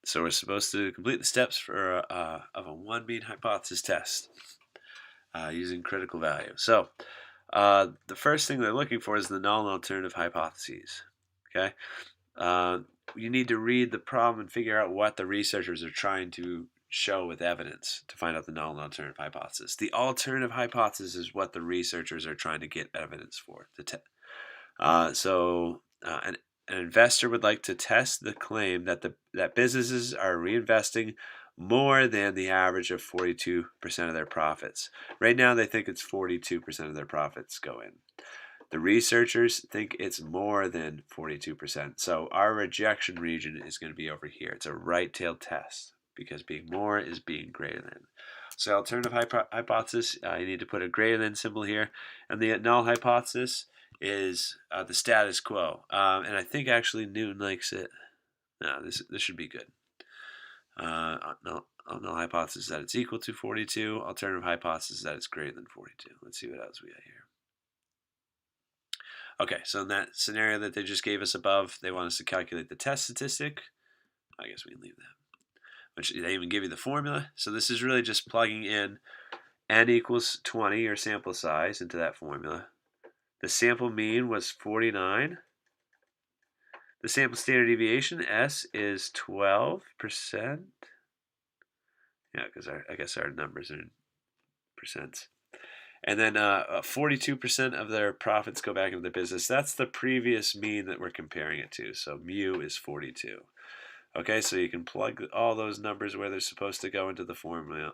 So we're supposed to complete the steps for of a one mean hypothesis test using critical value. So the first thing they're looking for is the null and alternative hypotheses. Okay, you need to read the problem and figure out what the researchers are trying to show with evidence to find out the null and alternative hypothesis. The alternative hypothesis is what the researchers are trying to get evidence for. An investor would like to test the claim that businesses are reinvesting more than the average of 42% of their profits. Right now, they think it's 42% of their profits go in. The researchers think it's more than 42%. So our rejection region is going to be over here. It's a right-tailed test because being more is being greater than. So alternative hypothesis, you need to put a greater than symbol here. And the null hypothesis is the status quo. And I think actually Newton likes it. No, this should be good. Null hypothesis that it's equal to 42. Alternative hypothesis that it's greater than 42. Let's see what else we got here. Okay, so in that scenario that they just gave us above, they want us to calculate the test statistic. I guess we can leave that. Which they even give you the formula. So this is really just plugging in n equals 20, your sample size, into that formula. The sample mean was 49. The sample standard deviation, S, is 12%. Yeah, because I guess our numbers are in percents. And then 42% of their profits go back into the business. That's the previous mean that we're comparing it to. So mu is 42. Okay, so you can plug all those numbers where they're supposed to go into the formula.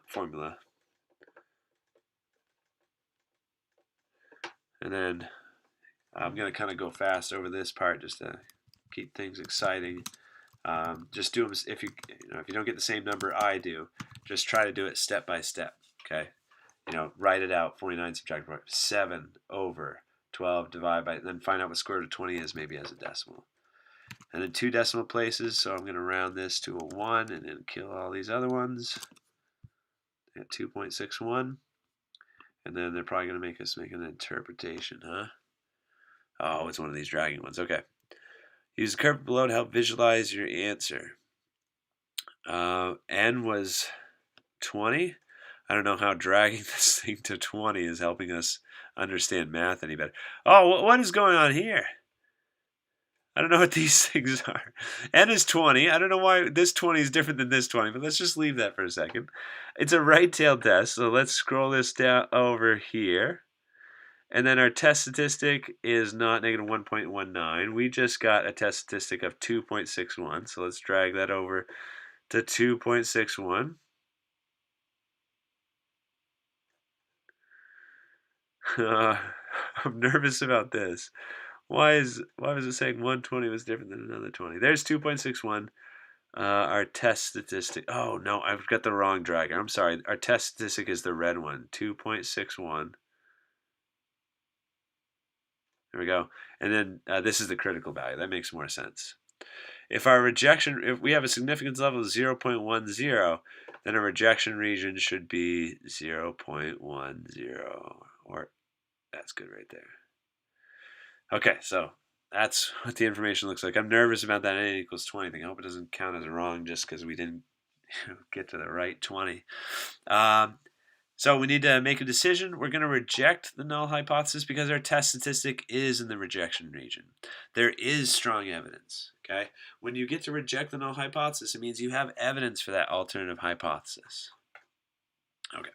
And then I'm going to kind of go fast over this part just to keep things exciting. Just do them if you don't get the same number I do, just try to do it step by step. Okay, write it out. 49 subtract 7 over 12 divided by, then find out what square root of 20 is, maybe as a decimal. And then 2 decimal places, so I'm going to round this to a 1 and then kill all these other ones at 2.61. And then they're probably going to make us make an interpretation, huh? Oh, it's one of these dragging ones. Okay. Use the curve below to help visualize your answer. N was 20. I don't know how dragging this thing to 20 is helping us understand math any better. Oh, what is going on here? I don't know what these things are. N is 20. I don't know why this 20 is different than this 20, but let's just leave that for a second. It's a right-tailed test, so let's scroll this down over here. And then our test statistic is not negative 1.19. We just got a test statistic of 2.61, so let's drag that over to 2.61. I'm nervous about this. Why was it saying 120 was different than another 20? There's 2.61. Our test statistic. Oh no, I've got the wrong dragger. I'm sorry. Our test statistic is the red one. 2.61. There we go. And then this is the critical value. That makes more sense. If we have a significance level of 0.10, then a rejection region should be 0.10, or that's good right there. Okay, so that's what the information looks like. I'm nervous about that n equals 20 thing. I hope it doesn't count as wrong just because we didn't get to the right 20. So we need to make a decision. We're going to reject the null hypothesis because our test statistic is in the rejection region. There is strong evidence. Okay, when you get to reject the null hypothesis, it means you have evidence for that alternative hypothesis. Okay.